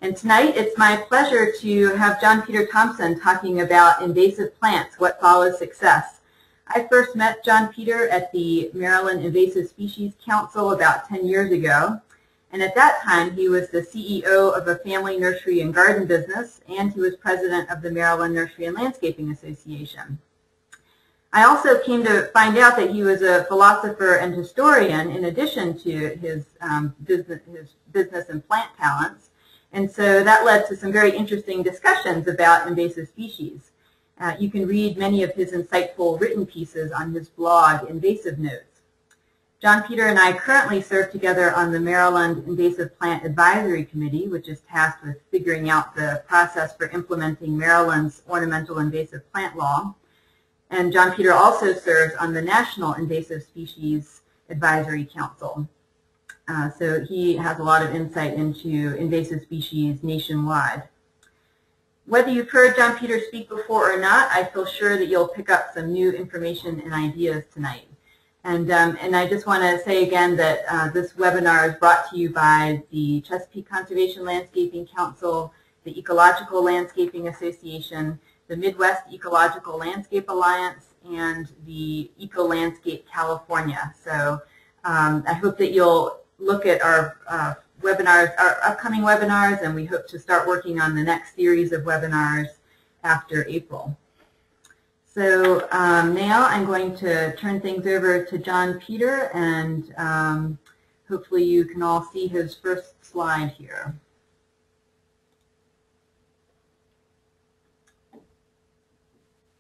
And tonight it's my pleasure to have Jon Peter Thompson talking about invasive plants, what follows success. I first met Jon Peter at the Maryland Invasive Species Council about 10 years ago. And at that time, he was the CEO of a family nursery and garden business, and he was president of the Maryland Nursery and Landscaping Association. I also came to find out that he was a philosopher and historian in addition to his business and plant talents. And so that led to some very interesting discussions about invasive species. You can read many of his insightful written pieces on his blog, Invasive Notes. Jon Peter and I currently serve together on the Maryland Invasive Plant Advisory Committee, which is tasked with figuring out the process for implementing Maryland's ornamental invasive plant law. And Jon Peter also serves on the National Invasive Species Advisory Council. So he has a lot of insight into invasive species nationwide. Whether you've heard Jon Peter speak before or not, I feel sure that you'll pick up some new information and ideas tonight. And I just want to say again that this webinar is brought to you by the Chesapeake Conservation Landscaping Council, the Ecological Landscaping Association, the Midwest Ecological Landscape Alliance, and the EcoLandscape California. So I hope that you'll look at our webinars, our upcoming webinars, and we hope to start working on the next series of webinars after April. So now I'm going to turn things over to Jon Peter, and hopefully you can all see his first slide here.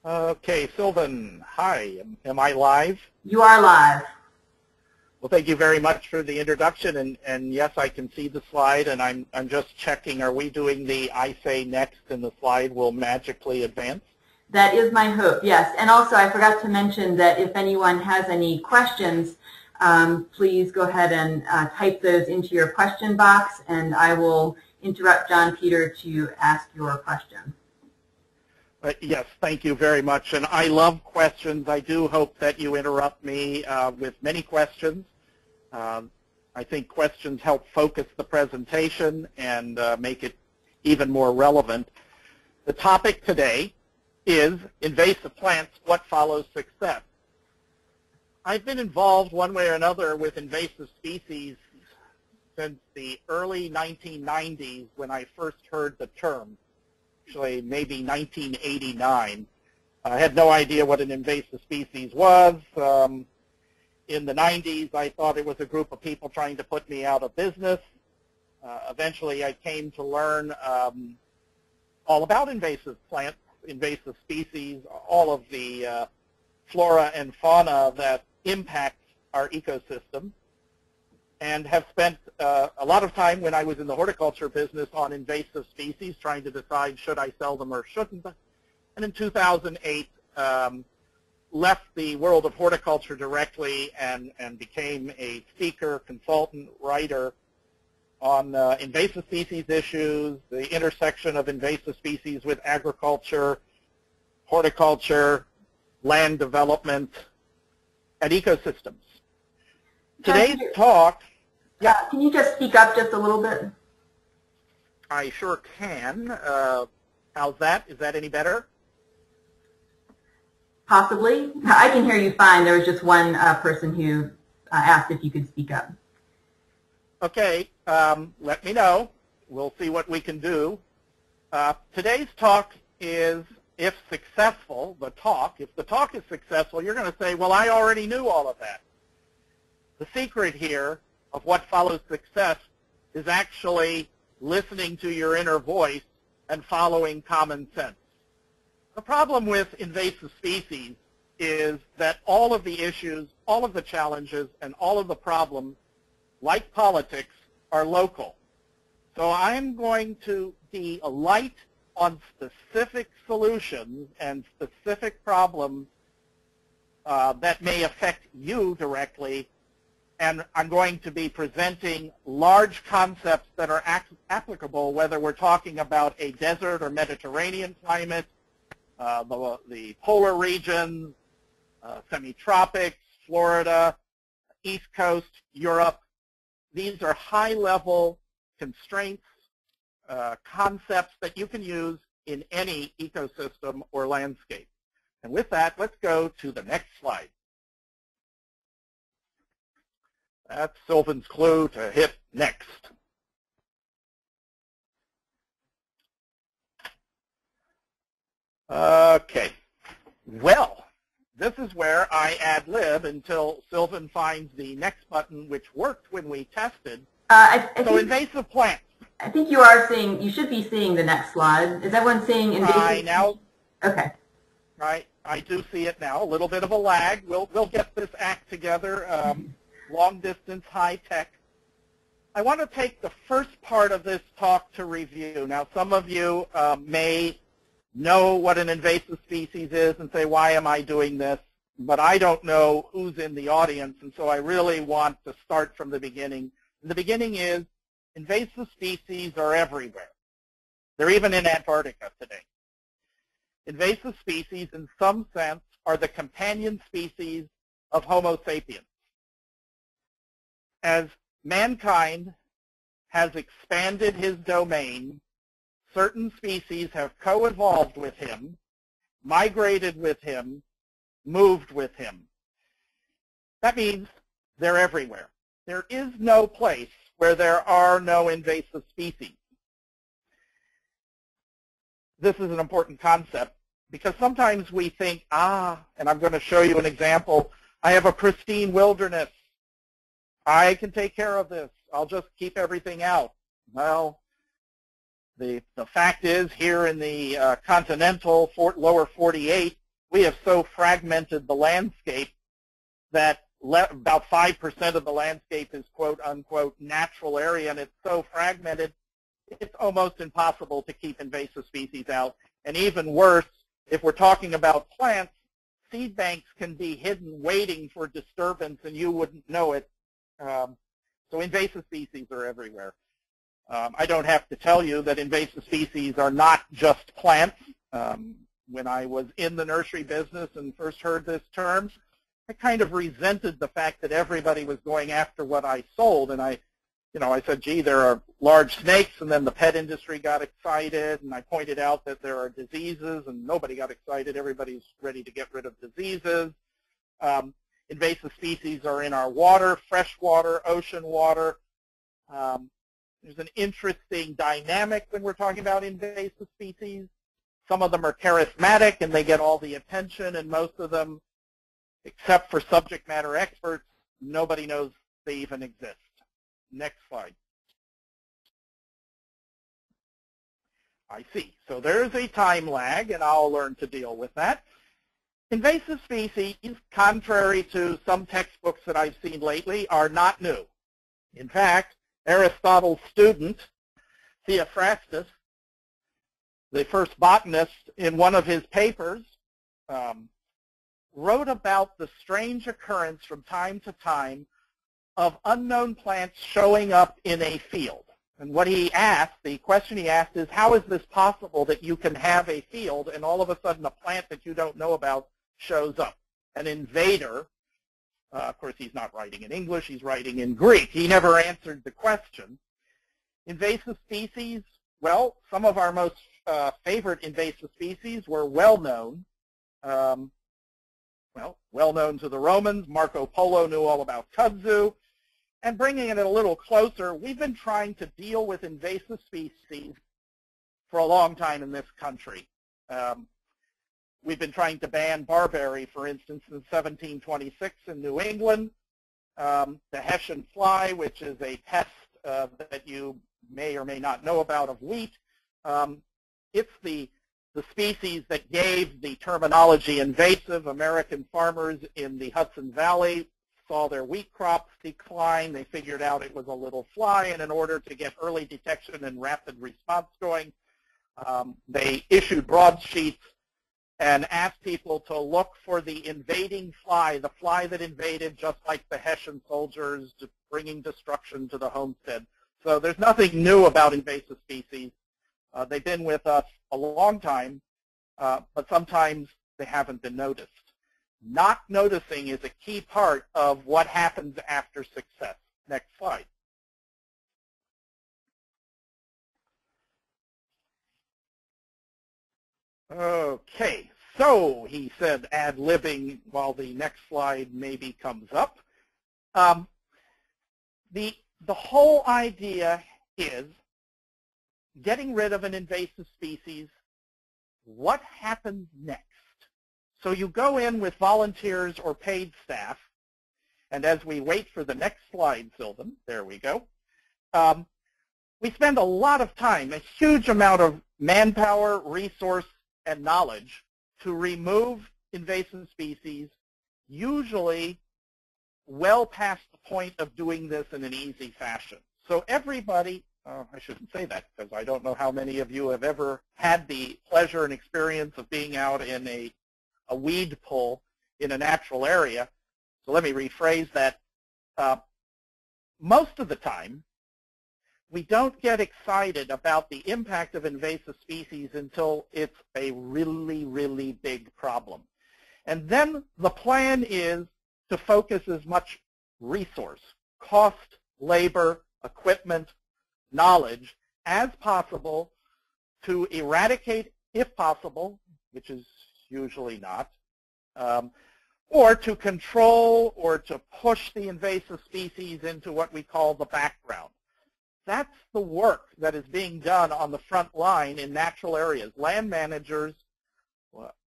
Okay, Sylvan, hi. Am I live? You are live. Well, thank you very much for the introduction, and yes, I can see the slide, and I'm just checking, are we doing the I say next and the slide will magically advance? That is my hope, yes. And also I forgot to mention that if anyone has any questions, please go ahead and type those into your question box, and I will interrupt Jon Peter to ask your question. Yes, thank you very much. And I love questions. I do hope that you interrupt me with many questions. I think questions help focus the presentation and make it even more relevant. The topic today is invasive plants, what follows success. I've been involved one way or another with invasive species since the early 1990s when I first heard the term. Actually, maybe 1989. I had no idea what an invasive species was. In the 90s, I thought it was a group of people trying to put me out of business. Eventually, I came to learn all about invasive plants, invasive species, all of the flora and fauna that impact our ecosystem, and have spent a lot of time when I was in the horticulture business on invasive species, trying to decide should I sell them or shouldn't. And in 2008, left the world of horticulture directly and became a speaker, consultant, writer on invasive species issues, the intersection of invasive species with agriculture, horticulture, land development, and ecosystems. Today's talk... Yeah, can you just speak up just a little bit? I sure can. How's that? Is that any better? Possibly. I can hear you fine. There was just one person who asked if you could speak up. Okay, let me know. We'll see what we can do. Today's talk is, if successful, if the talk is successful, you're going to say, well, I already knew all of that. The secret here of what follows success is actually listening to your inner voice and following common sense. The problem with invasive species is that all of the issues, all of the challenges, and all of the problems, like politics, are local. So I'm going to be light on specific solutions and specific problems that may affect you directly, and I'm going to be presenting large concepts that are applicable whether we're talking about a desert or Mediterranean climate, the polar regions, semi-tropics, Florida, East Coast, Europe. These are high-level constraints, concepts that you can use in any ecosystem or landscape. And with that, let's go to the next slide. That's Sylvan's clue to hit next. Okay. Well, this is where I ad-lib until Sylvan finds the next button, which worked when we tested. So invasive plants. I think you are seeing, you should be seeing the next slide. Is everyone seeing invasive? Now, okay. Right, I do see it now. A little bit of a lag. We'll get this act together. Long distance, high tech. I want to take the first part of this talk to review. Now, some of you may know what an invasive species is and say, why am I doing this? But I don't know who's in the audience, and so I really want to start from the beginning. And the beginning is invasive species are everywhere. They're even in Antarctica today. Invasive species, in some sense, are the companion species of Homo sapiens. As mankind has expanded his domain, certain species have co-evolved with him, migrated with him, moved with him. That means they're everywhere. There is no place where there are no invasive species. This is an important concept because sometimes we think, and I'm going to show you an example, I have a pristine wilderness. I can take care of this. I'll just keep everything out. Well, the fact is, here in the continental lower 48, we have so fragmented the landscape that about 5% of the landscape is quote unquote natural area, and it's so fragmented it's almost impossible to keep invasive species out. And even worse, if we're talking about plants, seed banks can be hidden waiting for disturbance and you wouldn't know it. So invasive species are everywhere. I don't have to tell you that invasive species are not just plants. When I was in the nursery business and first heard this term, I kind of resented the fact that everybody was going after what I sold. And I said, gee, there are large snakes, and then the pet industry got excited, and I pointed out that there are diseases, and nobody got excited. Everybody's ready to get rid of diseases. Invasive species are in our water, fresh water, ocean water. There's an interesting dynamic when we're talking about invasive species. Some of them are charismatic, and they get all the attention, and most of them, except for subject matter experts, nobody knows they even exist. Next slide. I see. So there's a time lag, and I'll learn to deal with that. Invasive species, contrary to some textbooks that I've seen lately, are not new. In fact, Aristotle's student, Theophrastus, the first botanist, in one of his papers, wrote about the strange occurrence from time to time of unknown plants showing up in a field. And what he asked, the question he asked is, how is this possible that you can have a field and all of a sudden a plant that you don't know about shows up? An invader, of course he's not writing in English, he's writing in Greek. He never answered the question. Invasive species, well, some of our most favorite invasive species were well-known. Well-known to the Romans. Marco Polo knew all about kudzu. And bringing it a little closer, we've been trying to deal with invasive species for a long time in this country. We've been trying to ban barberry, for instance, in 1726 in New England. The Hessian fly, which is a pest that you may or may not know about of wheat. It's the species that gave the terminology invasive. American farmers in the Hudson Valley saw their wheat crops decline. They figured out it was a little fly, and in order to get early detection and rapid response going, they issued broadsheets and asked people to look for the invading fly, the fly that invaded, just like the Hessian soldiers, bringing destruction to the homestead. So there's nothing new about invasive species. They've been with us a long time, but sometimes they haven't been noticed. Not noticing is a key part of what happens after success. Next slide. Okay, so he said ad-libbing while the next slide maybe comes up. The whole idea is getting rid of an invasive species. What happens next? So you go in with volunteers or paid staff, and as we wait for the next slide, Sylvan, there we go, we spend a lot of time, a huge amount of manpower, resource, and knowledge to remove invasive species, usually well past the point of doing this in an easy fashion. So everybody, I shouldn't say that because I don't know how many of you have ever had the pleasure and experience of being out in a weed pull in a natural area. So let me rephrase that. Most of the time, we don't get excited about the impact of invasive species until it's a really, really big problem. And then the plan is to focus as much resource, cost, labor, equipment, knowledge as possible to eradicate, if possible, which is usually not, or to control or to push the invasive species into what we call the background. That's the work that is being done on the front line in natural areas. Land managers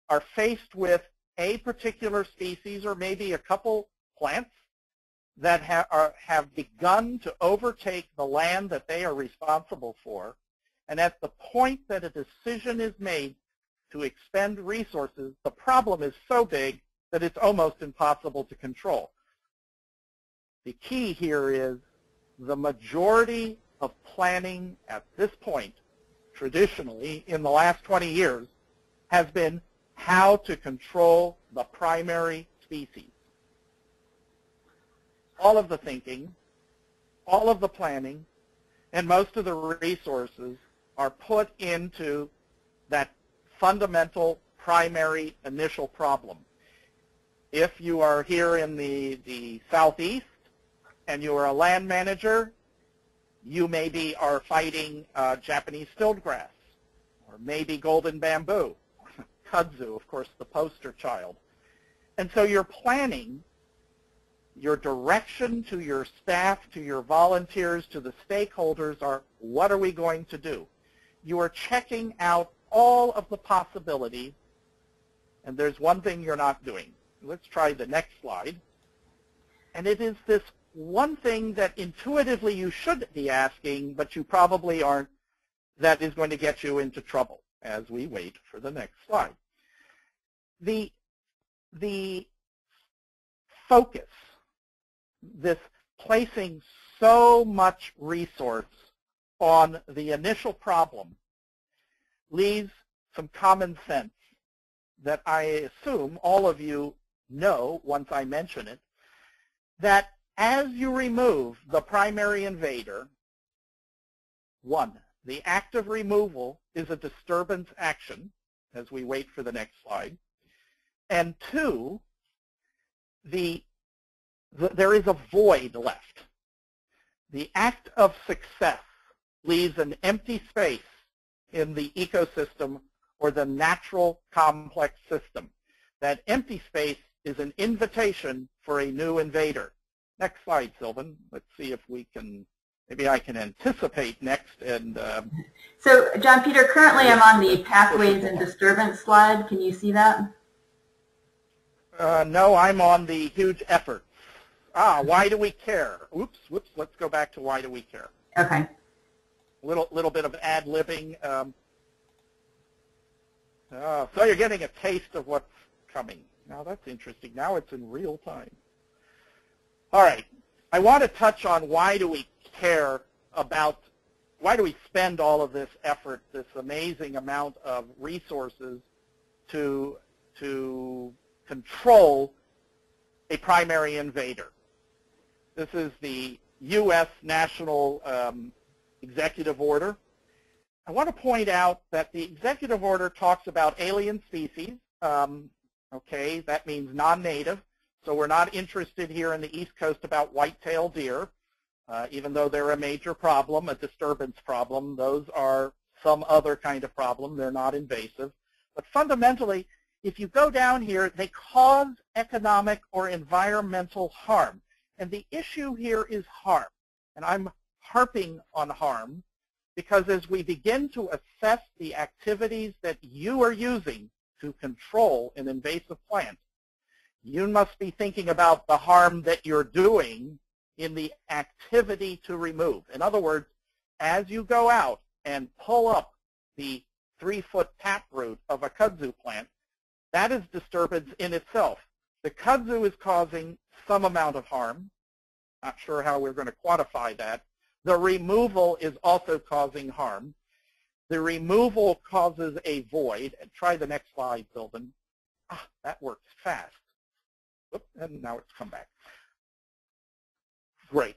are faced with a particular species or maybe a couple plants that have begun to overtake the land that they are responsible for. And at the point that a decision is made to expend resources, the problem is so big that it's almost impossible to control. The key here is the majority of planning at this point, traditionally in the last 20 years, has been how to control the primary species. All of the thinking, all of the planning, and most of the resources are put into that fundamental primary initial problem. If you are here in the southeast and you are a land manager, you maybe are fighting Japanese fieldgrass, or maybe golden bamboo, kudzu, of course, the poster child. And so you're planning your direction to your staff, to your volunteers, to the stakeholders are, what are we going to do? You are checking out all of the possibilities, and there's one thing you're not doing. Let's try the next slide. And it is this one thing that intuitively you should be asking, but you probably aren't, that is going to get you into trouble as we wait for the next slide. The focus, this placing so much resource on the initial problem, leaves some common sense that I assume all of you know once I mention it, that as you remove the primary invader, one, the act of removal is a disturbance action, as we wait for the next slide, and two, there is a void left. The act of success leaves an empty space in the ecosystem or the natural complex system. That empty space is an invitation for a new invader. Next slide, Sylvan. Let's see if we can, maybe I can anticipate next. And so, Jon Peter, currently I'm on the pathways and disturbance slide. Can you see that? No, I'm on the huge efforts. Why do we care? Oops, whoops, let's go back to why do we care. Okay. Little bit of ad-libbing. So you're getting a taste of what's coming. Now that's interesting. Now it's in real time. All right. I want to touch on why do we care about, why do we spend all of this effort, this amazing amount of resources to control a primary invader. This is the U.S. National Executive Order. I want to point out that the executive order talks about alien species. Okay, that means non-native. So we're not interested here in the East Coast about white-tailed deer, even though they're a major problem, a disturbance problem. Those are some other kind of problem. They're not invasive. But fundamentally, if you go down here, they cause economic or environmental harm. And the issue here is harm. And I'm harping on harm because as we begin to assess the activities that you are using to control an invasive plant, you must be thinking about the harm that you're doing in the activity to remove. In other words, as you go out and pull up the 3-foot taproot of a kudzu plant, that is disturbance in itself. The kudzu is causing some amount of harm. Not sure how we're going to quantify that. The removal is also causing harm. The removal causes a void. And try the next slide, Sylvan. That works fast. Oops, and now it's come back. Great.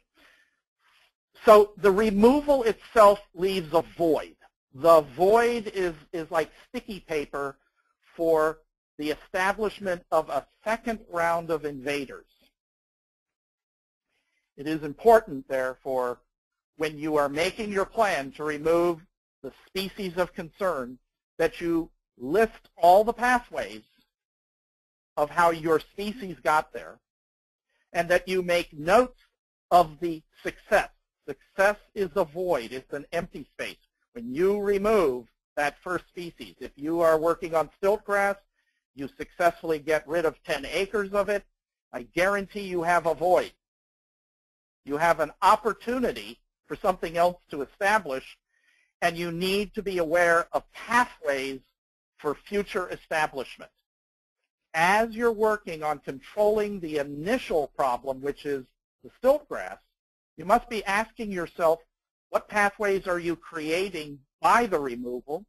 So the removal itself leaves a void. The void is like sticky paper for the establishment of a second round of invaders. It is important, therefore, when you are making your plan to remove the species of concern, that you list all the pathways of how your species got there, and that you make notes of the success. Success is a void. It's an empty space. When you remove that first species, if you are working on stiltgrass, you successfully get rid of 10 acres of it, I guarantee you have a void. You have an opportunity for something else to establish, and you need to be aware of pathways for future establishment. As you're working on controlling the initial problem, which is the stiltgrass, you must be asking yourself, what pathways are you creating by the removal,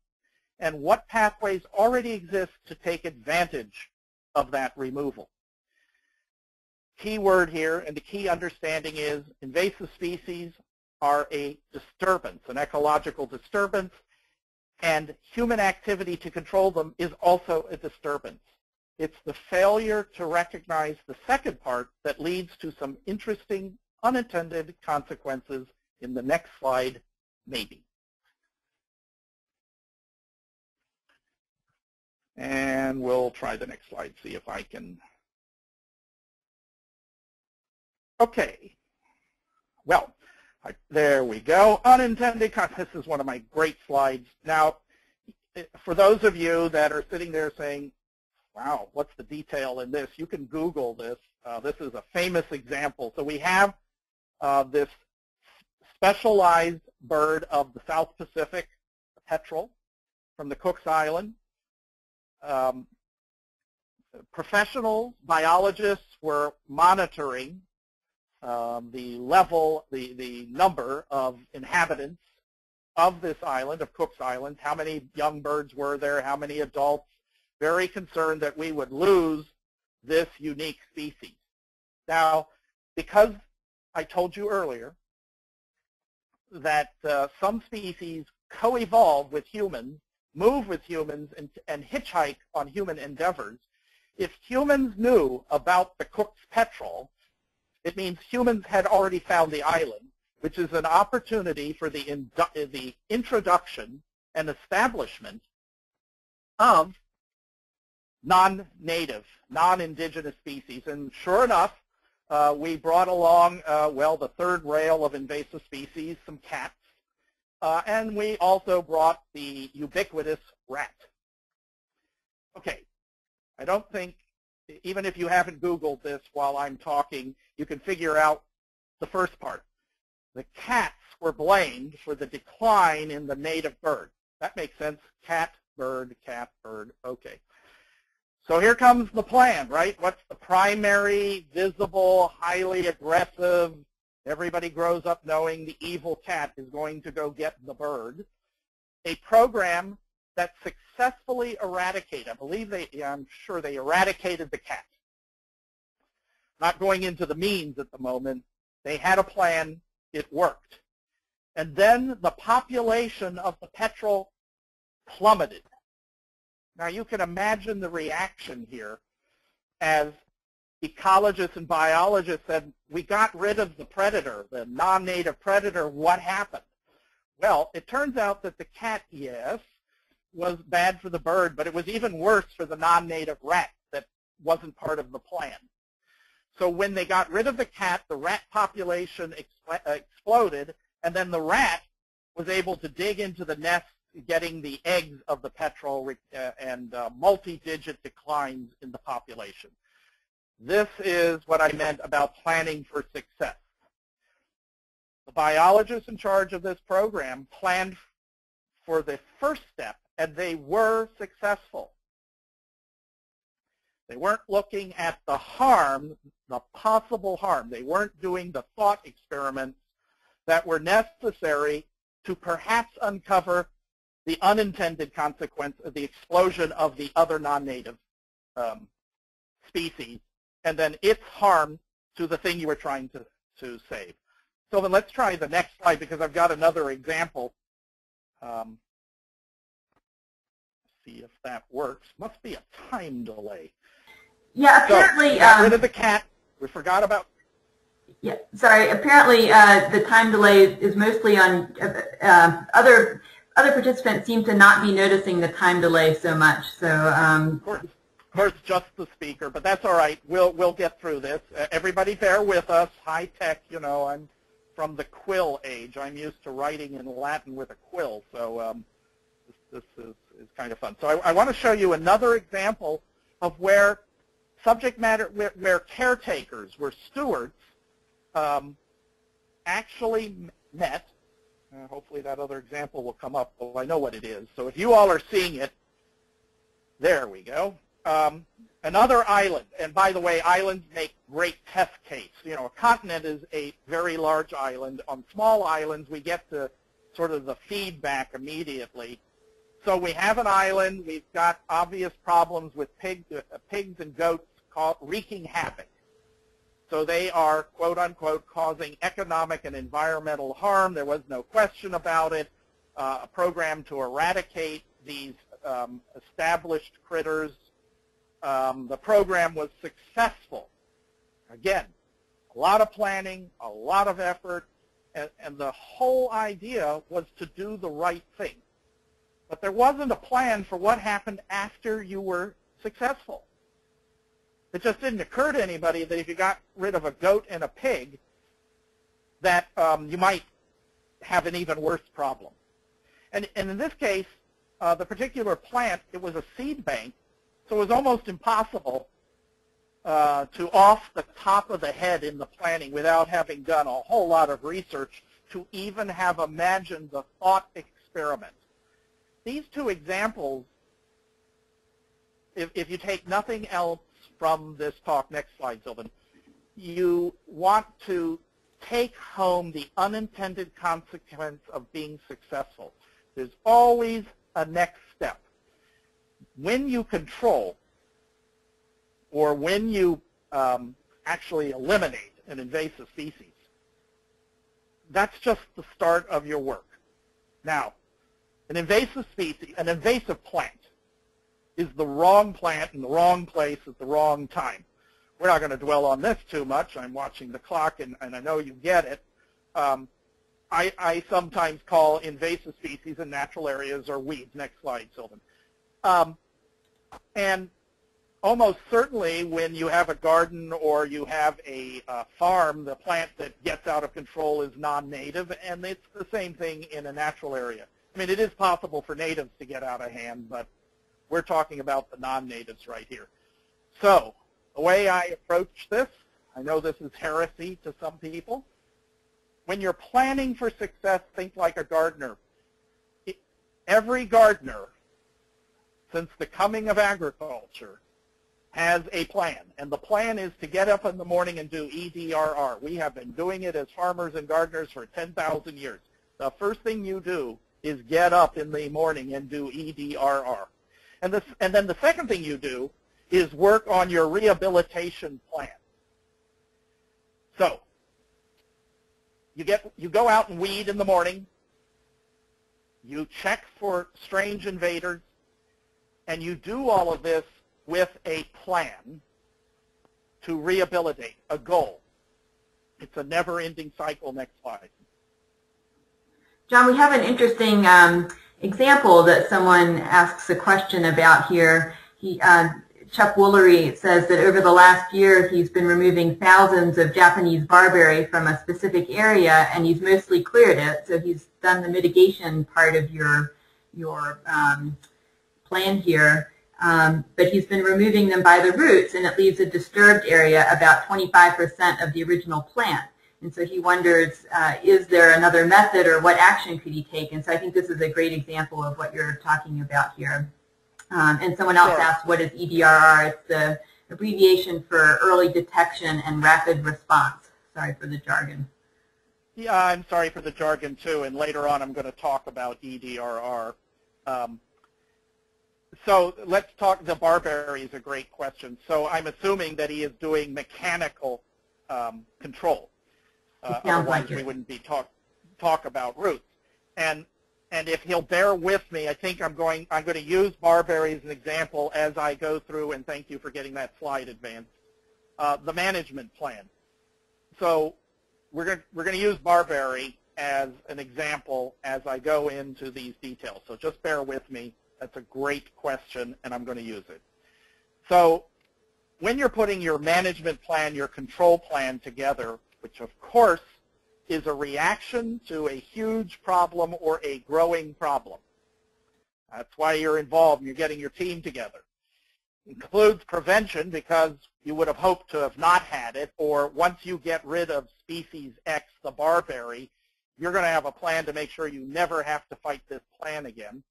and what pathways already exist to take advantage of that removal? Key word here, and the key understanding is invasive species are a disturbance, an ecological disturbance, and human activity to control them is also a disturbance. It's the failure to recognize the second part that leads to some interesting unintended consequences in the next slide, maybe. And we'll try the next slide, see if I can. Okay. Well, there we go. Unintended consequences. This is one of my great slides. Now, for those of you that are sitting there saying, wow, what's the detail in this? You can Google this. This is a famous example. So we have this specialized bird of the South Pacific, the petrel, from the Cook Islands. Professional biologists were monitoring the level, the number of inhabitants of this island, of Cook's Island, how many young birds were there, how many adults, very concerned that we would lose this unique species. Now, because I told you earlier that some species co-evolve with humans, move with humans, and hitchhike on human endeavors, if humans knew about the Cook's petrel, it means humans had already found the island, which is an opportunity for the introduction and establishment of non-native, non-indigenous species. And sure enough, we brought along, well, the third rail of invasive species, some cats, and we also brought the ubiquitous rat. Okay, I don't think, even if you haven't Googled this while I'm talking, you can figure out the first part. The cats were blamed for the decline in the native bird. That makes sense. Cat, bird, okay. So here comes the plan, right? What's the primary, visible, highly aggressive, everybody grows up knowing the evil cat is going to go get the bird. A program that successfully eradicated, I'm sure they eradicated the cat. Not going into the means at the moment. They had a plan. It worked. And then the population of the petrel plummeted. Now you can imagine the reaction here as ecologists and biologists said, we got rid of the predator, the non-native predator, what happened? Well, it turns out that the cat, yes, was bad for the bird, but it was even worse for the non-native rat that wasn't part of the plan. So when they got rid of the cat, the rat population exploded, and then the rat was able to dig into the nest, getting the eggs of the petrel and multi-digit declines in the population. This is what I meant about planning for success. The biologists in charge of this program planned for the first step, and they were successful. They weren't looking at the harm, the possible harm. They weren't doing the thought experiments that were necessary to perhaps uncover the unintended consequence of the explosion of the other non-native species, and then its harm to the thing you were trying to save. So then let's try the next slide, because I've got another example. See if that works. Must be a time delay. Yeah, apparently. So, got rid of the cat. We forgot about. Yeah, sorry. Apparently, the time delay is mostly on other participants seem to not be noticing the time delay so much. So. Of course, just the speaker, but that's all right. We'll get through this. Everybody, bear with us. High tech, you know. I'm from the quill age. I'm used to writing in Latin with a quill, so this is kind of fun. So I want to show you another example of where subject matter, where caretakers, where stewards, actually met. Hopefully that other example will come up. Well, I know what it is. So if you all are seeing it, there we go. Another island, and by the way, islands make great test case. You know, a continent is a very large island. On small islands, we get to sort of the feedback immediately. So we have an island. We've got obvious problems with pigs and goats wreaking havoc. So they are, quote unquote, causing economic and environmental harm. There was no question about it. A program to eradicate these established critters. The program was successful. Again, a lot of planning, a lot of effort, and the whole idea was to do the right thing. But there wasn't a plan for what happened after you were successful. It just didn't occur to anybody that if you got rid of a goat and a pig, that you might have an even worse problem. And in this case, the particular plant, it was a seed bank, so it was almost impossible to off the top of the head in the planning without having done a whole lot of research to even have imagined the thought experiment. These two examples, if you take nothing else from this talk, next slide, Sylvan, you want to take home the unintended consequence of being successful. There's always a next step. When you control, or when you actually eliminate an invasive species, that's just the start of your work. Now, an invasive species, an invasive plant, is the wrong plant in the wrong place at the wrong time. We're not going to dwell on this too much. I'm watching the clock, and I know you get it. I sometimes call invasive species in natural areas or weeds. Next slide, Sylvan. And almost certainly when you have a garden or you have a farm, the plant that gets out of control is non-native, and it's the same thing in a natural area. I mean, it is possible for natives to get out of hand, but we're talking about the non-natives right here. So the way I approach this, I know this is heresy to some people. When you're planning for success, think like a gardener. Every gardener, since the coming of agriculture, has a plan. And the plan is to get up in the morning and do EDRR. We have been doing it as farmers and gardeners for 10,000 years. The first thing you do is get up in the morning and do EDRR. And then the second thing you do is work on your rehabilitation plan. So you go out and weed in the morning, you check for strange invaders, and you do all of this with a plan to rehabilitate, a goal. It's a never-ending cycle. Next slide. John, we have an interesting example that someone asks a question about here. Chuck Woolery says that over the last year he's been removing thousands of Japanese barberry from a specific area, and he's mostly cleared it. So he's done the mitigation part of your plan here, but he's been removing them by the roots, and it leaves a disturbed area about 25% of the original plant. And so he wonders, is there another method, or what action could he take? And so I think this is a great example of what you're talking about here. And someone else asked, what is EDRR? It's the abbreviation for early detection and rapid response. Sorry for the jargon. Yeah, I'm sorry for the jargon too, and later on I'm going to talk about EDRR. So let's talk, the barberry is a great question. So I'm assuming that he is doing mechanical control. Otherwise we wouldn't be talk about roots. And if he'll bear with me, I think I'm going to use barberry as an example as I go through, and thank you for getting that slide advanced, the management plan. So we're going to use barberry as an example as I go into these details. So just bear with me. That's a great question, and I'm going to use it. So when you're putting your management plan, your control plan together, which of course is a reaction to a huge problem or a growing problem. That's why you're involved and you're getting your team together. Includes prevention, because you would have hoped to have not had it, or once you get rid of species X, the barberry, you're going to have a plan to make sure you never have to fight this plan again.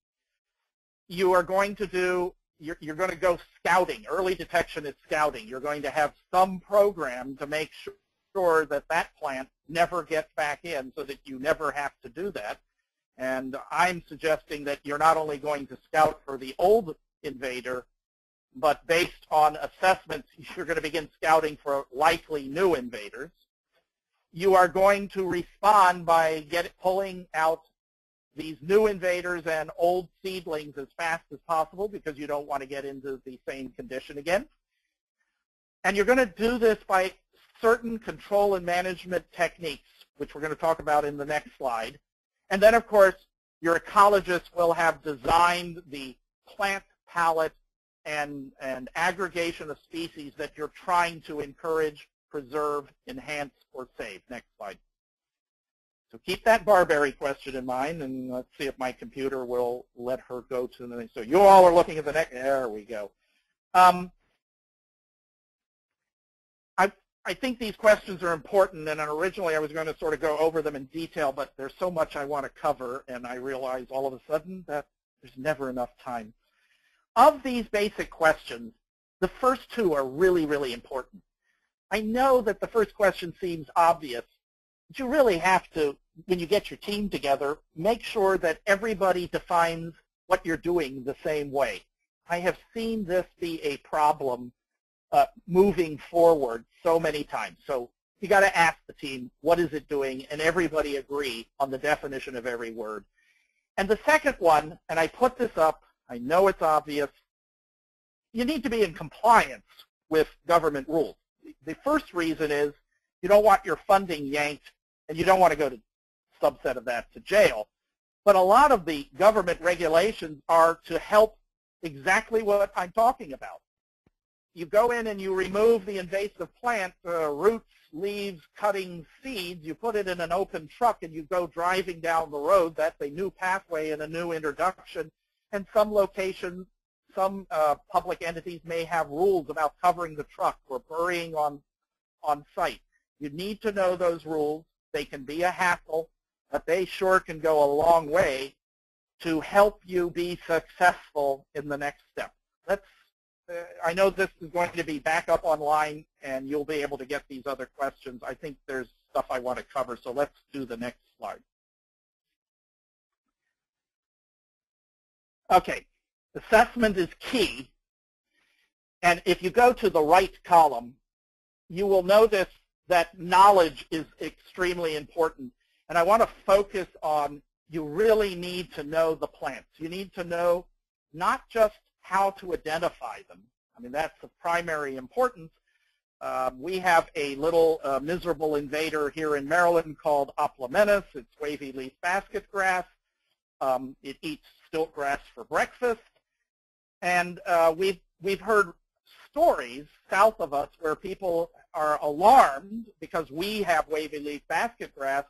You are going to do, you're going to go scouting. Early detection is scouting. You're going to have some program to make sure that that plant never gets back in, so that you never have to do that. And I'm suggesting that you're not only going to scout for the old invader, but based on assessments, you're going to begin scouting for likely new invaders. You are going to respond by pulling out these new invaders and old seedlings as fast as possible, because you don't want to get into the same condition again. And you're going to do this by certain control and management techniques, which we're going to talk about in the next slide. And then, of course, your ecologists will have designed the plant palette and aggregation of species that you're trying to encourage, preserve, enhance, or save. Next slide. So keep that barberry question in mind, and let's see if my computer will let her go to the next. So you all are looking at the next. There we go. I think these questions are important, and originally I was going to sort of go over them in detail, but there's so much I want to cover, and I realize all of a sudden that there's never enough time. Of these basic questions, the first two are really, really important. I know that the first question seems obvious, but you really have to, when you get your team together, make sure that everybody defines what you're doing the same way. I have seen this be a problem moving forward so many times. So you got to ask the team, what is it doing, and everybody agree on the definition of every word. And the second one, and I put this up, I know it's obvious, you need to be in compliance with government rules. The first reason is you don't want your funding yanked, and you don't want to go to subset of that to jail. But a lot of the government regulations are to help exactly what I'm talking about. You go in and you remove the invasive plant, roots, leaves, cuttings, seeds, you put it in an open truck and you go driving down the road. That's a new pathway and a new introduction. And some locations, some public entities may have rules about covering the truck or burying on site. You need to know those rules. They can be a hassle, but they sure can go a long way to help you be successful in the next step. I know this is going to be back up online, and you'll be able to get these other questions. I think there's stuff I want to cover, so let's do the next slide. Okay, assessment is key, and if you go to the right column, you will notice that knowledge is extremely important, and I want to focus on you really need to know the plants. You need to know not just how to identify them. I mean, that's of primary importance. We have a little miserable invader here in Maryland called Oplomenus. It's wavy leaf basket grass. It eats stiltgrass for breakfast. And we've heard stories south of us where people are alarmed because we have wavy leaf basket grass,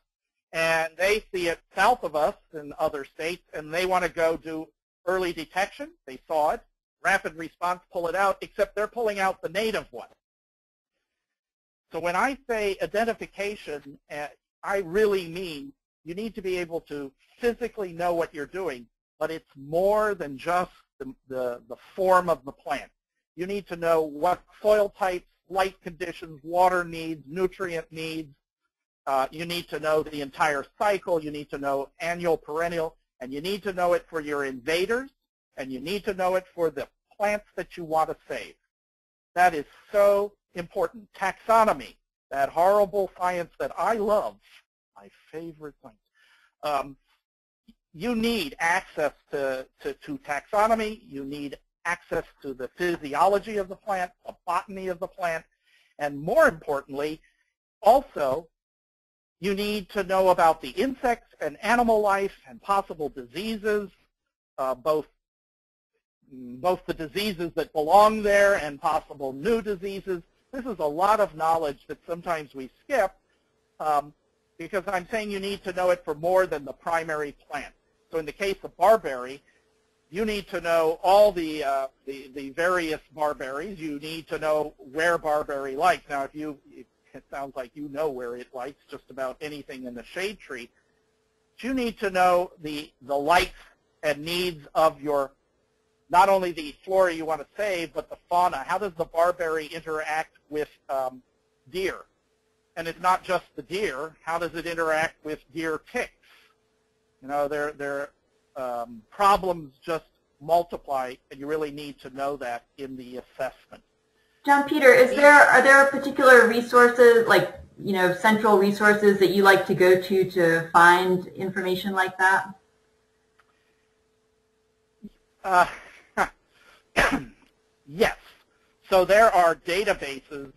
and they see it south of us in other states, and they want to go do early detection. They saw it, rapid response, pull it out, except they're pulling out the native one. So when I say identification, I really mean you need to be able to physically know what you're doing, but it's more than just the form of the plant. You need to know what soil types, light conditions, water needs, nutrient needs. You need to know the entire cycle. You need to know annual, perennial, and you need to know it for your invaders, and you need to know it for the plants that you want to save. That is so important. Taxonomy, that horrible science that I love, my favorite science. You need access to taxonomy. You need access to the physiology of the plant, the botany of the plant, and more importantly, also, you need to know about the insects and animal life and possible diseases, both the diseases that belong there and possible new diseases. This is a lot of knowledge that sometimes we skip because I'm saying you need to know it for more than the primary plant. So in the case of barberry, you need to know all the various barberries. You need to know where barberry likes. Now, it sounds like you know where it likes just about anything in the shade tree. But you need to know the likes and needs of your, not only the flora you want to save, but the fauna. How does the barberry interact with deer? And it's not just the deer. How does it interact with deer ticks? You know, their problems just multiply, and you really need to know that in the assessment. Jon Peter, are there particular resources, like, you know, central resources that you like to go to find information like that? Yes. So there are databases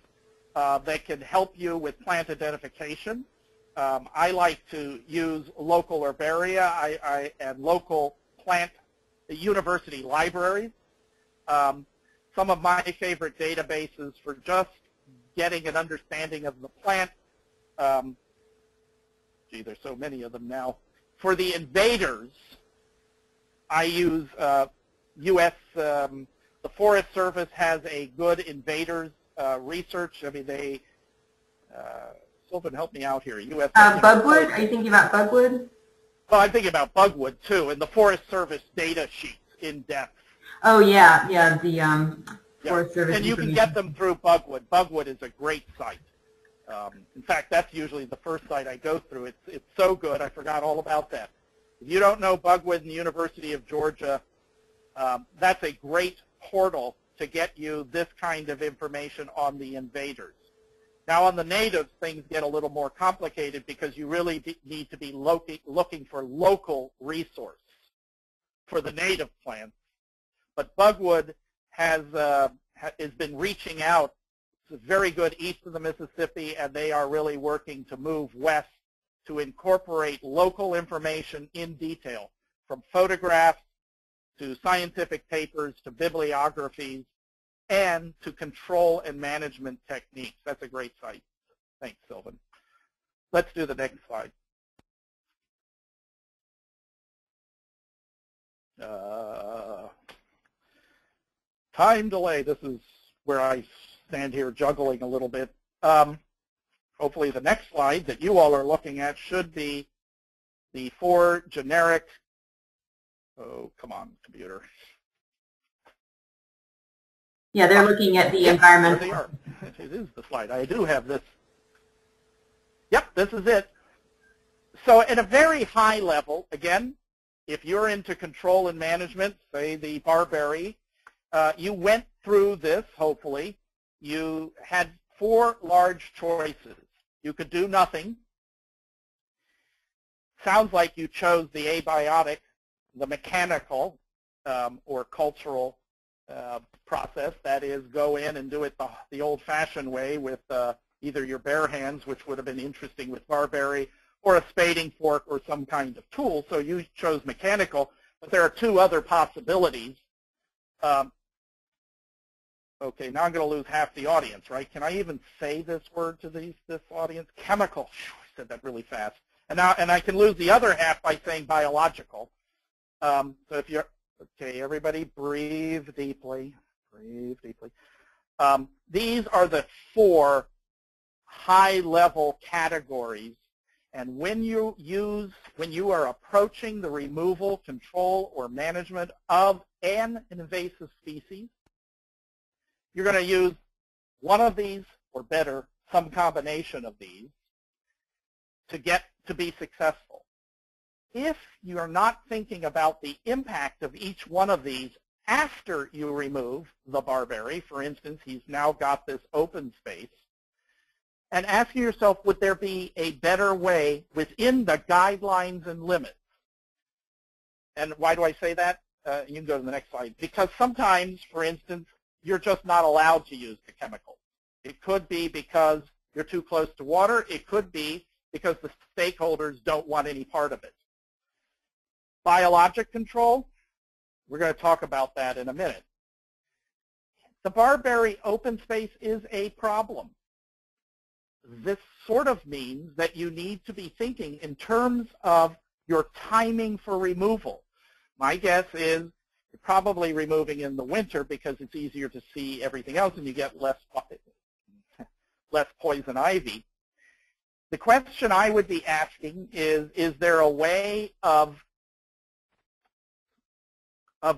that can help you with plant identification. I like to use local herbaria and local plant university libraries. Some of my favorite databases for just getting an understanding of the plant. Gee, there's so many of them now. For the invaders, I use the Forest Service has a good invaders research. I mean, Sylvan, help me out here. Bugwood? Are you thinking about bugwood? Well, I'm thinking about bugwood too, and the Forest Service data sheets in depth. Oh yeah, the Forest Service. And you can get them through Bugwood. Bugwood is a great site. In fact, that's usually the first site I go through. It's so good, I forgot all about that. If you don't know Bugwood and the University of Georgia, that's a great portal to get you this kind of information on the invaders. Now on the natives, things get a little more complicated because you really need to be looking for local resource for the native plants. But Bugwood has been reaching out. It's very good east of the Mississippi, and they are really working to move west to incorporate local information in detail, from photographs to scientific papers to bibliographies, and to control and management techniques. That's a great site. Thanks, Sylvan. Let's do the next slide. Time delay. This is where I stand here juggling a little bit. Hopefully the next slide that you all are looking at should be the 4 generic, oh, come on, computer. Yeah, they're looking at the environmental. There they are. It is the slide. I do have this. Yep, this is it. So at a very high level, again, if you're into control and management, say the barberry, you went through this, hopefully. You had 4 large choices. You could do nothing. Sounds like you chose the abiotic, the mechanical or cultural process, that is, go in and do it the old-fashioned way with either your bare hands, which would have been interesting with barberry, or a spading fork or some kind of tool. So you chose mechanical, But there are two other possibilities. Okay, now I'm going to lose half the audience, right? Can I even say this word to this audience? Chemical. I said that really fast. And I can lose the other half by saying biological. So if you're, okay, everybody breathe deeply. Breathe deeply. These are the 4 high-level categories. And when you are approaching the removal, control, or management of an invasive species, you're going to use one of these, or better, some combination of these, to be successful. If you are not thinking about the impact of each one of these after you remove the barberry, for instance, he's now got this open space, and asking yourself, would there be a better way within the guidelines and limits? And why do I say that? You can go to the next slide. Because sometimes, for instance, you're just not allowed to use the chemical. It could be because you're too close to water. It could be because the stakeholders don't want any part of it. Biologic control, we're going to talk about that in a minute. The barberry open space is a problem. This sort of means that you need to be thinking in terms of your timing for removal. My guess is you're probably removing in the winter because it's easier to see everything else and you get less poison ivy. The question I would be asking is there a way of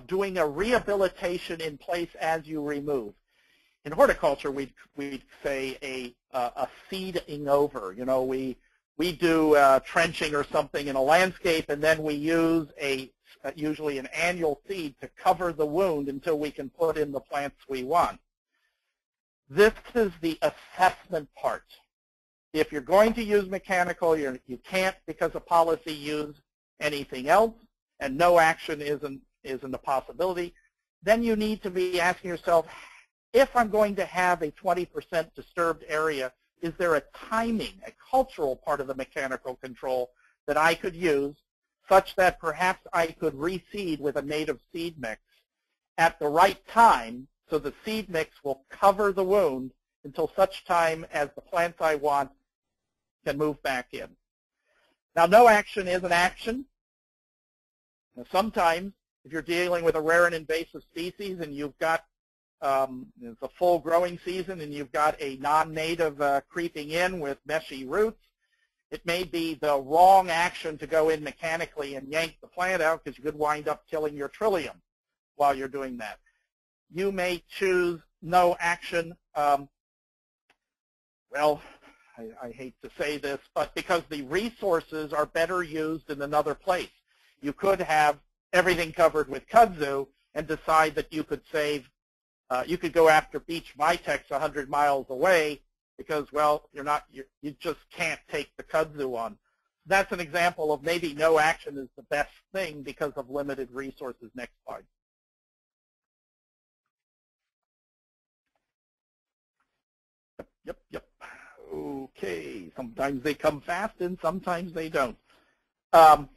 doing a rehabilitation in place as you remove? In horticulture, we'd say a seeding over. You know, we do trenching or something in a landscape, and then we use usually an annual seed to cover the wound until we can put in the plants we want. This is the assessment part. If you're going to use mechanical, you can't, because of policy, use anything else, and no action isn't a possibility. Then you need to be asking yourself, if I'm going to have a 20% disturbed area, is there a timing, a cultural part of the mechanical control that I could use such that perhaps I could reseed with a native seed mix at the right time so the seed mix will cover the wound until such time as the plants I want can move back in. Now, no action is an action. Now, sometimes, if you're dealing with a rare and invasive species and you've got it's a full growing season and you've got a non-native creeping in with meshy roots, it may be the wrong action to go in mechanically and yank the plant out because you could wind up killing your trillium while you're doing that. You may choose no action. Well, I hate to say this, but because the resources are better used in another place. You could have everything covered with kudzu and decide that you could save, you could go after beech vitex 100 miles away because, well, you just can't take the kudzu on. That's an example of maybe no action is the best thing because of limited resources. Next slide. Yep. Okay, sometimes they come fast and sometimes they don't. The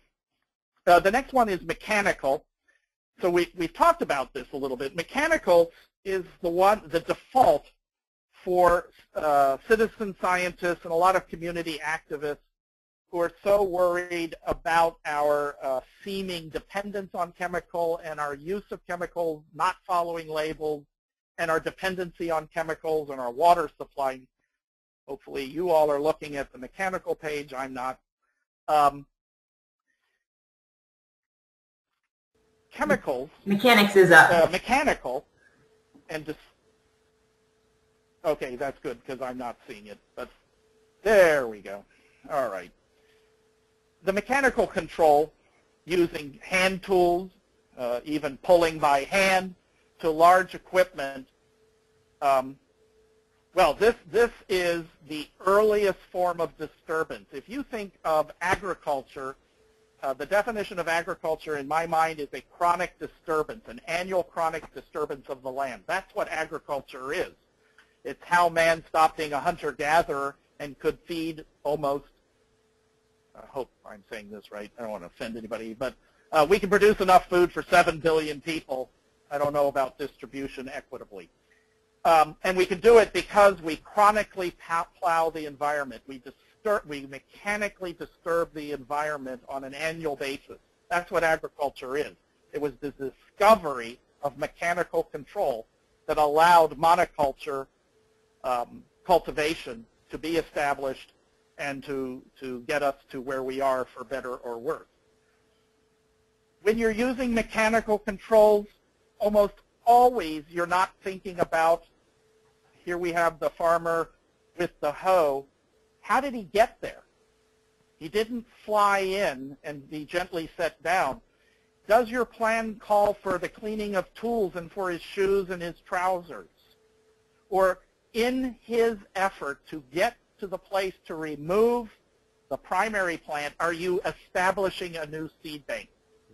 next one is mechanical. So we've talked about this a little bit. Mechanical is the default for citizen scientists and a lot of community activists who are so worried about our seeming dependence on chemical and our use of chemicals not following labels and our dependency on chemicals and our water supply. Hopefully you all are looking at the mechanical page. I'm not. Chemicals. Mechanics is up. Mechanical and just, okay, that's good because I'm not seeing it, but there we go. All right. The mechanical control using hand tools, even pulling by hand, to large equipment. Well, this is the earliest form of disturbance. If you think of agriculture, the definition of agriculture in my mind is a chronic disturbance, an annual chronic disturbance of the land. That's what agriculture is. It's how man stopped being a hunter-gatherer and could feed almost, I hope I'm saying this right, I don't want to offend anybody, but We can produce enough food for 7 billion people. I don't know about distribution equitably. And we can do it because we chronically plow the environment. We mechanically disturb the environment on an annual basis. That's what agriculture is. It was the discovery of mechanical control that allowed monoculture cultivation to be established and to get us to where we are, for better or worse. When you're using mechanical controls, almost always you're not thinking about, here we have the farmer with the hoe. How did he get there? He didn't fly in and be gently set down. Does your plan call for the cleaning of tools and for his shoes and his trousers? Or in his effort to get to the place to remove the primary plant, are you establishing a new seed bank?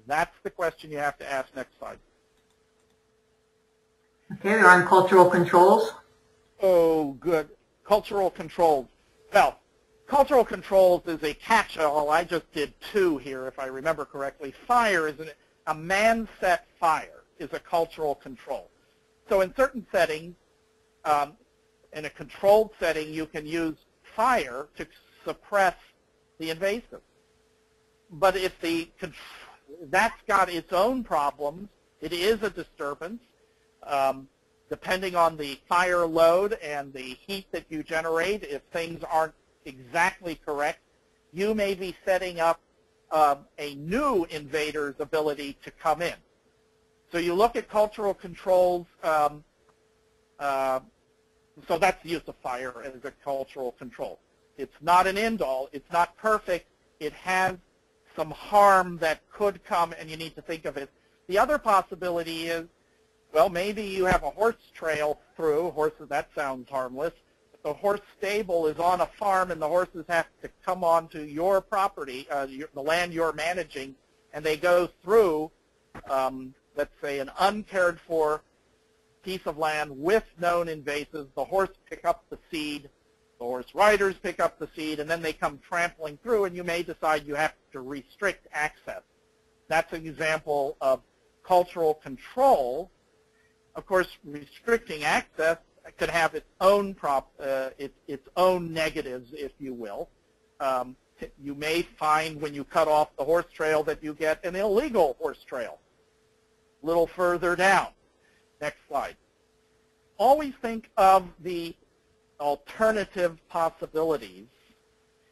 That's the question you have to ask. Next slide. Okay, we're on cultural controls. Oh, good. Cultural controls. Well, cultural controls is a catch-all. I just did 2 here, if I remember correctly. Fire is a man-set fire is a cultural control. So in certain settings, in a controlled setting, you can use fire to suppress the invasive. But if that's got its own problems, it is a disturbance. Depending on the fire load and the heat that you generate, if things aren't exactly correct, you may be setting up a new invader's ability to come in. So you look at cultural controls, so that's the use of fire as a cultural control. It's not an end-all. It's not perfect. It has some harm that could come, and you need to think of it. The other possibility is, well, maybe you have a horse trail through. Horses, that sounds harmless. The horse stable is on a farm, and the horses have to come onto your property, the land you're managing, and they go through, let's say, an uncared for piece of land with known invasives. The horse pick up the seed, the horse riders pick up the seed, and then they come trampling through, and you may decide you have to restrict access. That's an example of cultural control. Of course, restricting access could have its own its own negatives, if you will. You may find when you cut off the horse trail that you get an illegal horse trail a little further down. Next slide. Always think of the alternative possibilities,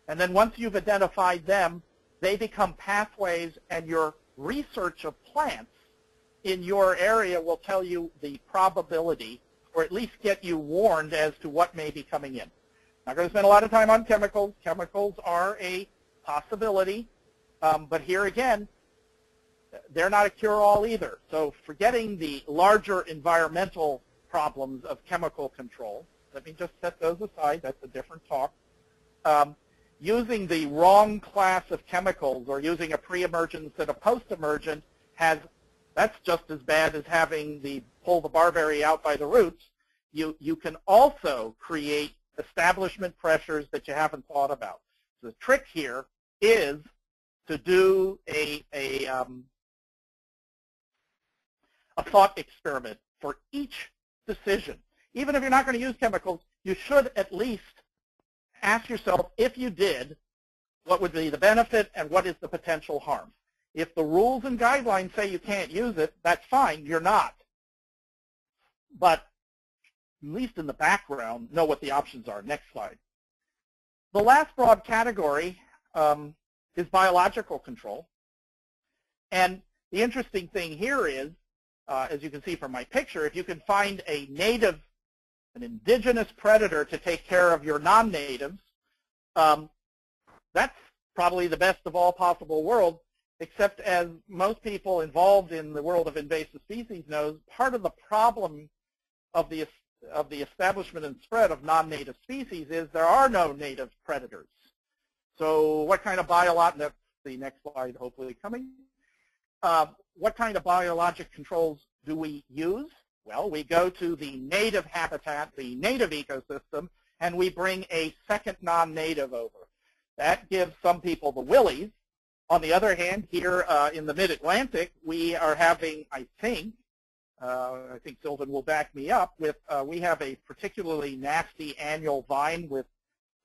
and then once you've identified them, they become pathways, and your research of plants in your area will tell you the probability, or at least get you warned as to what may be coming in. Not going to spend a lot of time on chemicals. Chemicals are a possibility, but here again, they're not a cure-all either. So forgetting the larger environmental problems of chemical control, let me just set those aside. That's a different talk. Using the wrong class of chemicals or using a pre-emergent instead of post-emergent that's just as bad as having pull the barberry out by the roots. You can also create establishment pressures that you haven't thought about. So the trick here is to do a thought experiment for each decision. Even if you're not going to use chemicals, you should at least ask yourself, if you did, what would be the benefit and what is the potential harm? If the rules and guidelines say you can't use it, that's fine, you're not. But at least in the background, know what the options are. Next slide. The last broad category is biological control. And the interesting thing here is, as you can see from my picture, if you can find an indigenous predator to take care of your non-natives, that's probably the best of all possible worlds, except as most people involved in the world of invasive species knows, part of the problem of the establishment and spread of non-native species is there are no native predators. So what kind of that's the next slide hopefully coming. What kind of biologic controls do we use? Well, we go to the native habitat, the native ecosystem, and we bring a second non-native over. That gives some people the willies. On the other hand, here in the Mid-Atlantic, we are having, I think Sylvan will back me up, with we have a particularly nasty annual vine with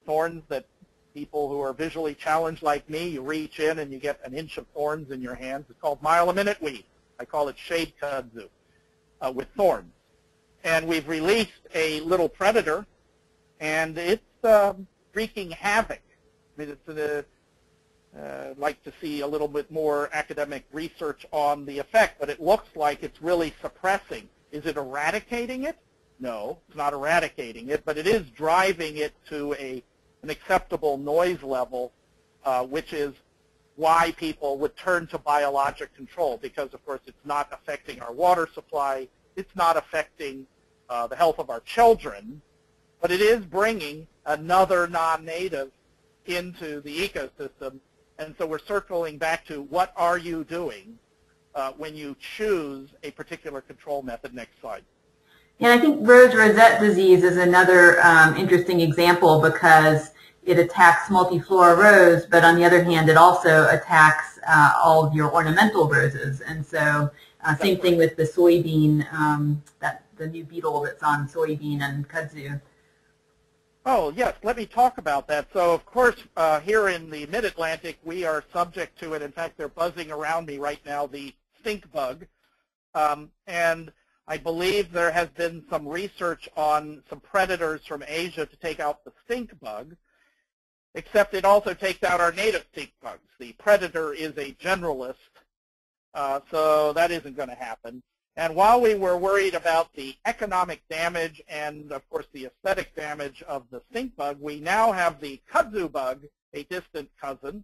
thorns that people who are visually challenged like me, you reach in and you get an inch of thorns in your hands. It's called mile-a-minute weed. I call it shade kudzu with thorns. And we've released a little predator, and it's wreaking havoc. I mean, it's I'd like to see a little bit more academic research on the effect, but it looks like it's really suppressing. Is it eradicating it? No, it's not eradicating it, but it is driving it to an acceptable noise level, which is why people would turn to biologic control, because, of course, it's not affecting our water supply, it's not affecting the health of our children, but it is bringing another non-native into the ecosystem. And so we're circling back to what are you doing when you choose a particular control method. Next slide. And I think rose rosette disease is another interesting example, because it attacks multiflora rose, but on the other hand, it also attacks all of your ornamental roses. And so same thing with the soybean, the new beetle that's on soybean and kudzu. Oh, yes, let me talk about that. So, of course, here in the Mid-Atlantic, we are subject to it. In fact, they're buzzing around me right now, the stink bug. And I believe there has been some research on some predators from Asia to take out the stink bug, except it also takes out our native stink bugs. The predator is a generalist, so that isn't going to happen. And while we were worried about the economic damage and, of course, the aesthetic damage of the stink bug, we now have the kudzu bug, a distant cousin,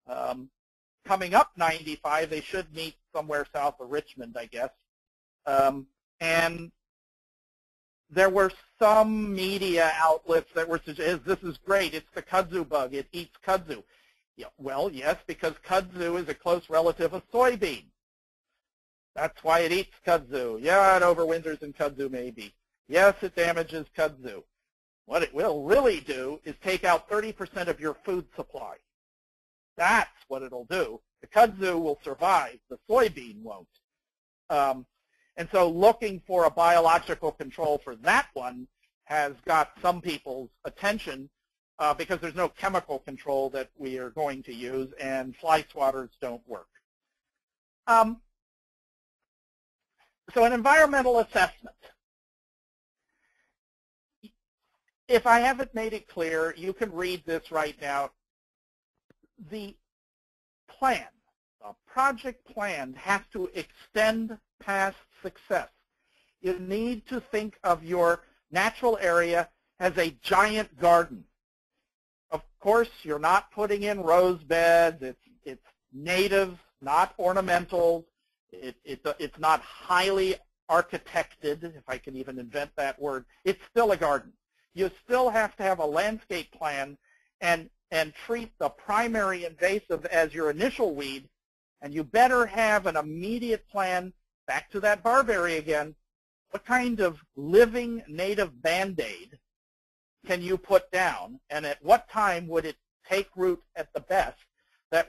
coming up 95. They should meet somewhere south of Richmond, I guess. And there were some media outlets that were suggesting, this is great, it's the kudzu bug, it eats kudzu. Yeah, well, yes, because kudzu is a close relative of soybean. That's why it eats kudzu. Yeah, it overwinters in kudzu maybe. Yes, it damages kudzu. What it will really do is take out 30% of your food supply. That's what it'll do. The kudzu will survive. The soybean won't. And so looking for a biological control for that one has got some people's attention because there's no chemical control that we are going to use, and fly swatters don't work. So an environmental assessment. If I haven't made it clear, you can read this right now. The plan, the project plan, has to extend past success. You need to think of your natural area as a giant garden. Of course, you're not putting in rose beds. It's native, not ornamental. It's not highly architected, if I can even invent that word. It's still a garden. You still have to have a landscape plan and treat the primary invasive as your initial weed, and you better have an immediate plan. Back to that barberry again. What kind of living native Band-Aid can you put down, and at what time would it take root at the best that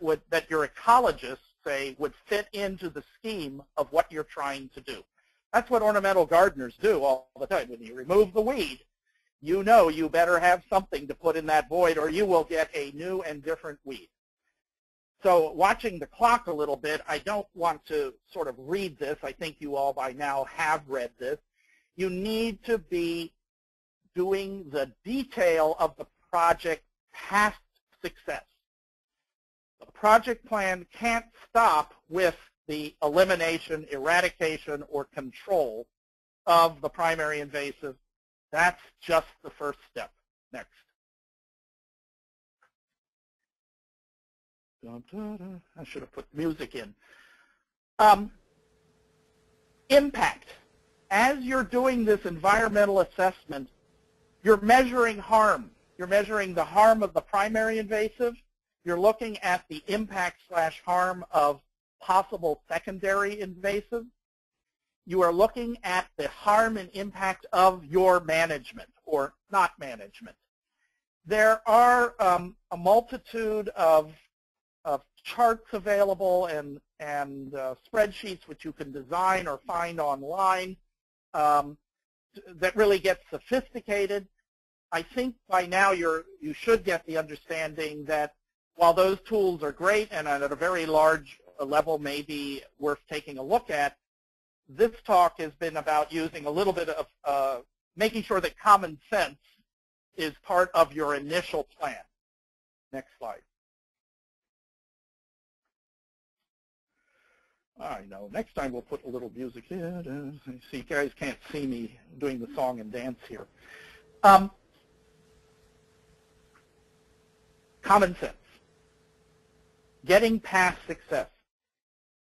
your ecologists say would fit into the scheme of what you're trying to do? That's what ornamental gardeners do all the time. When you remove the weed, you know you better have something to put in that void, or you will get a new and different weed. So watching the clock a little bit, I don't want to sort of read this. I think you all by now have read this. You need to be doing the detail of the project past success. The project plan can't stop with the elimination, eradication, or control of the primary invasive. That's just the first step. Next. I should have put music in. Impact. As you're doing this environmental assessment, you're measuring harm. You're measuring the harm of the primary invasive. You're looking at the impact/harm of possible secondary invasive. You are looking at the harm and impact of your management or not management. There are a multitude of charts available and spreadsheets which you can design or find online that really get sophisticated. I think by now you should get the understanding that while those tools are great and at a very large level may be worth taking a look at, this talk has been about using a little bit of making sure that common sense is part of your initial plan. Next slide. I know. Next time we'll put a little music in. See, you guys can't see me doing the song and dance here. Common sense. Getting past success.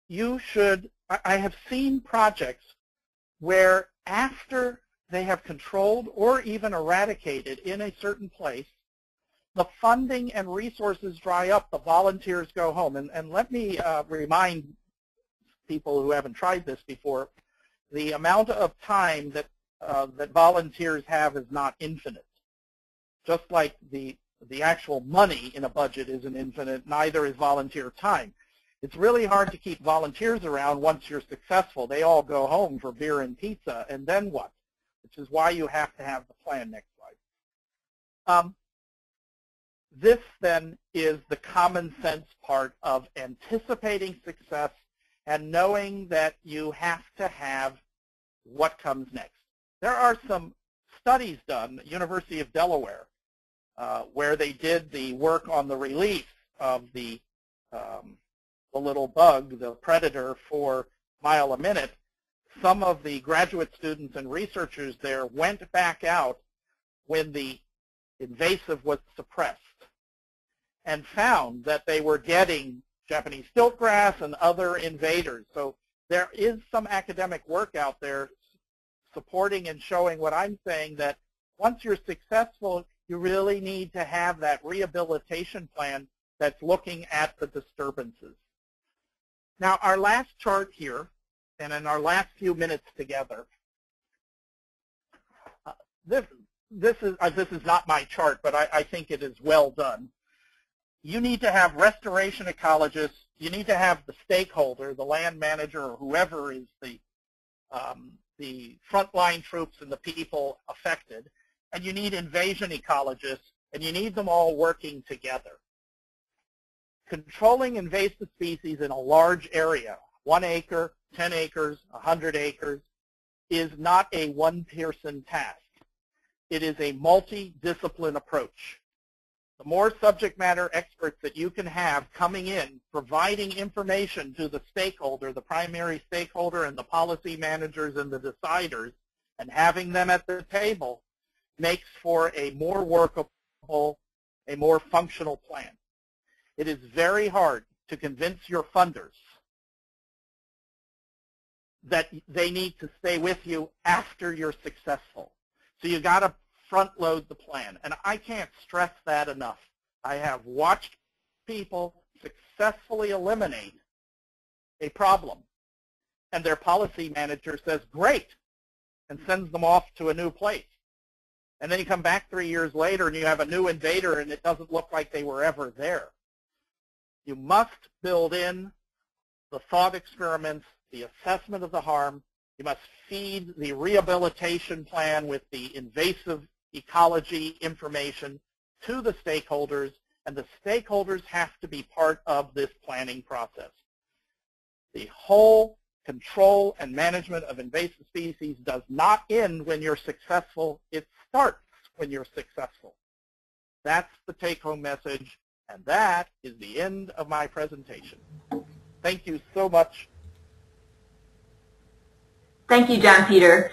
You should, I have seen projects where after they have controlled or even eradicated in a certain place, the funding and resources dry up, the volunteers go home. And let me remind people who haven't tried this before, the amount of time that volunteers have is not infinite. Just like the actual money in a budget isn't infinite, neither is volunteer time. It's really hard to keep volunteers around once you're successful. They all go home for beer and pizza, and then what? Which is why you have to have the plan. Next slide. This then is the common sense part of anticipating success and knowing that you have to have what comes next. There are some studies done at University of Delaware where they did the work on the release of the little bug, the predator, for mile a minute. Some of the graduate students and researchers there went back out when the invasive was suppressed and found that they were getting Japanese stiltgrass and other invaders. So there is some academic work out there supporting and showing what I'm saying, that once you're successful, you really need to have that rehabilitation plan that's looking at the disturbances. Now, our last chart here, and in our last few minutes together, this is not my chart, but I think it is well done. You need to have restoration ecologists. You need to have the stakeholder, the land manager, or whoever is the frontline troops and the people affected. And you need invasion ecologists, and you need them all working together. Controlling invasive species in a large area, 1 acre, 10 acres, 100 acres, is not a one-person task. It is a multi-discipline approach. The more subject matter experts that you can have coming in, providing information to the stakeholder, the primary stakeholder, and the policy managers and the deciders, and having them at the table, makes for a more workable, a more functional plan. It is very hard to convince your funders that they need to stay with you after you're successful. So you got to front load the plan. And I can't stress that enough. I have watched people successfully eliminate a problem, and their policy manager says, great, and sends them off to a new place. And then you come back 3 years later and you have a new invader and it doesn't look like they were ever there. You must build in the thought experiments, the assessment of the harm. You must feed the rehabilitation plan with the invasive ecology information to the stakeholders, and the stakeholders have to be part of this planning process. The whole control and management of invasive species does not end when you're successful. It starts when you're successful. That's the take-home message, and that is the end of my presentation. Thank you so much. Thank you, Jon Peter.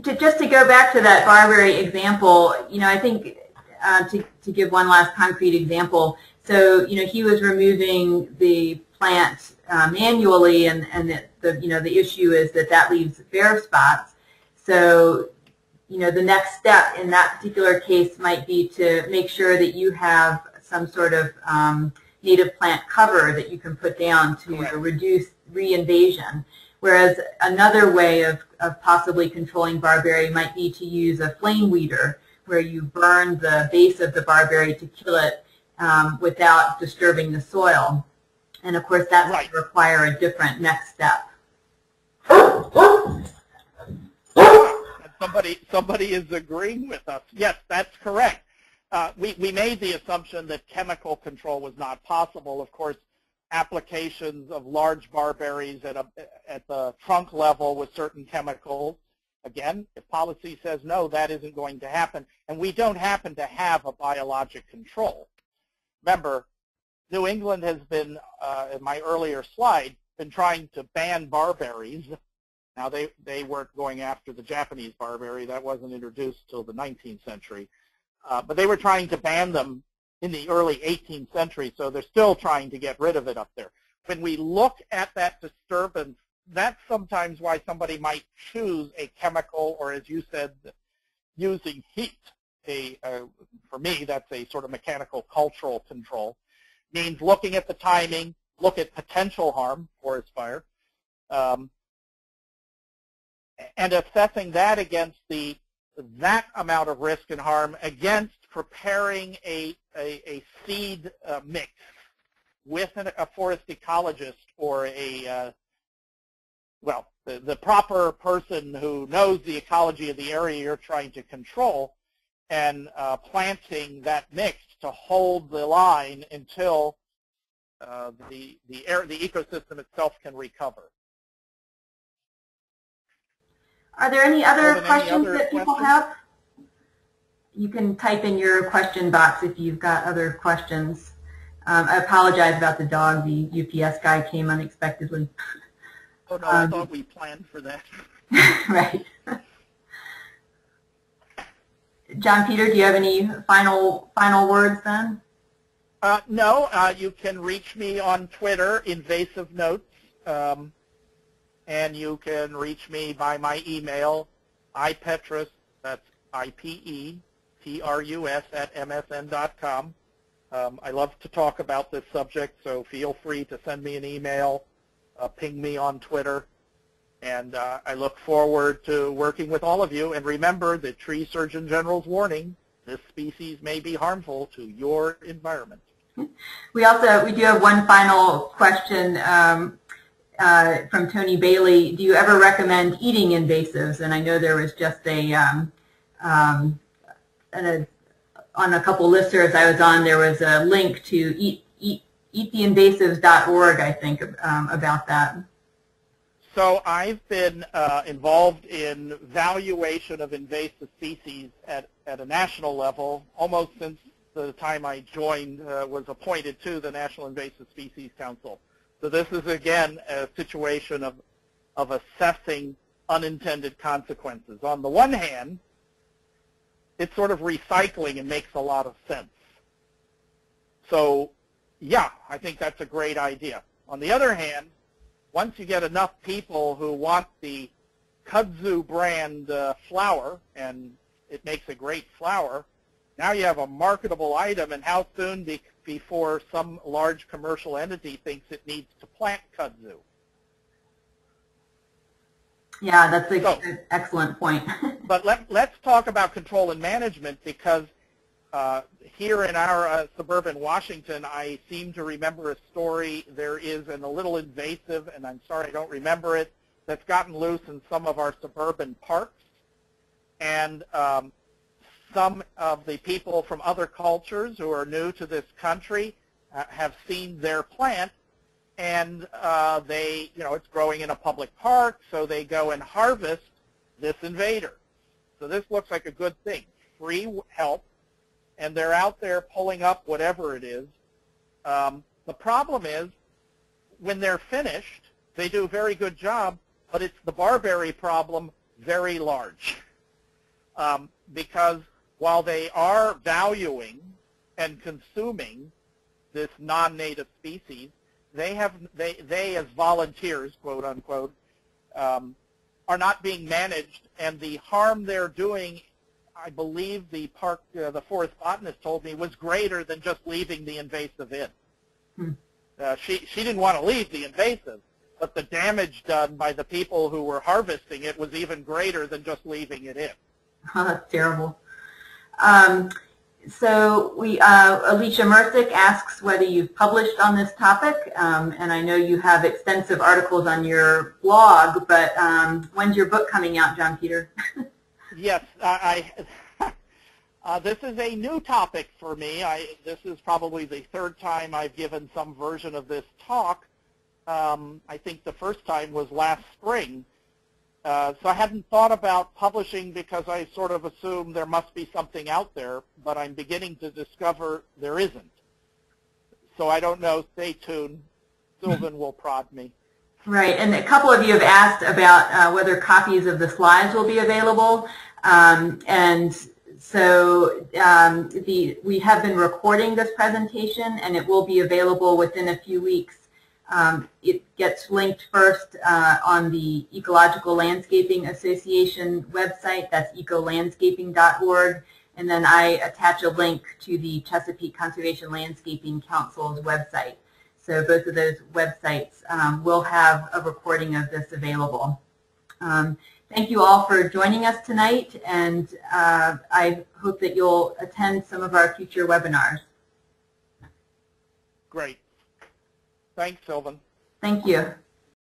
Just to go back to that barberry example, I think to give one last concrete example, so he was removing the plant manually, and the issue is that leaves bare spots. So the next step in that particular case might be to make sure that you have some sort of native plant cover that you can put down to reduce reinvasion. Whereas another way of possibly controlling barberry might be to use a flame weeder, where you burn the base of the barberry to kill it, without disturbing the soil. And of course, that's right. going to require a different next step. Somebody is agreeing with us. Yes, that's correct. We made the assumption that chemical control was not possible. Of course, applications of large barberries at the trunk level with certain chemicals, again, if policy says no, that isn't going to happen. And we don't happen to have a biologic control. Remember, New England has been, in my earlier slide, been trying to ban barberries. Now, they weren't going after the Japanese barberry. That wasn't introduced till the 19th century. But they were trying to ban them in the early 18th century, so they're still trying to get rid of it up there. When we look at that disturbance, that's sometimes why somebody might choose a chemical, or as you said, using heat. For me, that's a sort of mechanical cultural control. Means looking at the timing, look at potential harm, forest fire, and assessing that against that amount of risk and harm against preparing a seed mix with a forest ecologist or the proper person who knows the ecology of the area you're trying to control, and planting that mix to hold the line until the ecosystem itself can recover. Are there any other questions that people have? You can type in your question box if you've got other questions. I apologize about the dog. The UPS guy came unexpectedly. Oh, no, I thought we planned for that. Right. Jon Peter, do you have any final words then? No, you can reach me on Twitter, Invasive Notes, and you can reach me by my email, ipetrus, that's IPETRUS @msn.com. I love to talk about this subject, so feel free to send me an email, ping me on Twitter, and I look forward to working with all of you. And remember the Tree Surgeon General's warning, this species may be harmful to your environment. We do have one final question from Tony Bailey. Do you ever recommend eating invasives? And I know there was just on a couple listservs I was on, there was a link to eattheinvasives.org, I think, about that. So I've been involved in valuation of invasive species at a national level almost since the time I joined, was appointed to the National Invasive Species Council. So this is, again, a situation of assessing unintended consequences. On the one hand, it's sort of recycling and makes a lot of sense. So, yeah, I think that's a great idea. On the other hand, once you get enough people who want the kudzu brand flower, and it makes a great flower, now you have a marketable item, and how soon before some large commercial entity thinks it needs to plant kudzu? Yeah, that's an excellent point. But let's talk about control and management, because here in our suburban Washington, I seem to remember a story. There is a little invasive, and I'm sorry I don't remember it, that's gotten loose in some of our suburban parks. And some of the people from other cultures who are new to this country have seen their plant, and it's growing in a public park, so they go and harvest this invader. So this looks like a good thing, free help, and they're out there pulling up whatever it is. The problem is, when they're finished, they do a very good job, but it's the barberry problem very large. Because while they are valuing and consuming this non-native species, they as volunteers, quote unquote, are not being managed, and the harm they're doing, I believe the forest botanist told me, was greater than just leaving the invasive in. She didn't want to leave the invasive, but the damage done by the people who were harvesting it was even greater than just leaving it in. Oh, that's terrible. So Alicia Mersick asks whether you've published on this topic, and I know you have extensive articles on your blog, but when's your book coming out, Jon Peter? Yes, this is a new topic for me. This is probably the third time I've given some version of this talk. I think the first time was last spring. So I hadn't thought about publishing because I sort of assumed there must be something out there, but I'm beginning to discover there isn't. So I don't know. Stay tuned. Sylvan will prod me. Right, and a couple of you have asked about whether copies of the slides will be available. And so we have been recording this presentation, and it will be available within a few weeks. It gets linked first on the Ecological Landscaping Association website, that's ecolandscaping.org, and then I attach a link to the Chesapeake Conservation Landscaping Council's website. So both of those websites will have a recording of this available. Thank you all for joining us tonight, and I hope that you'll attend some of our future webinars. Great. Thanks, Sylvan. Thank you.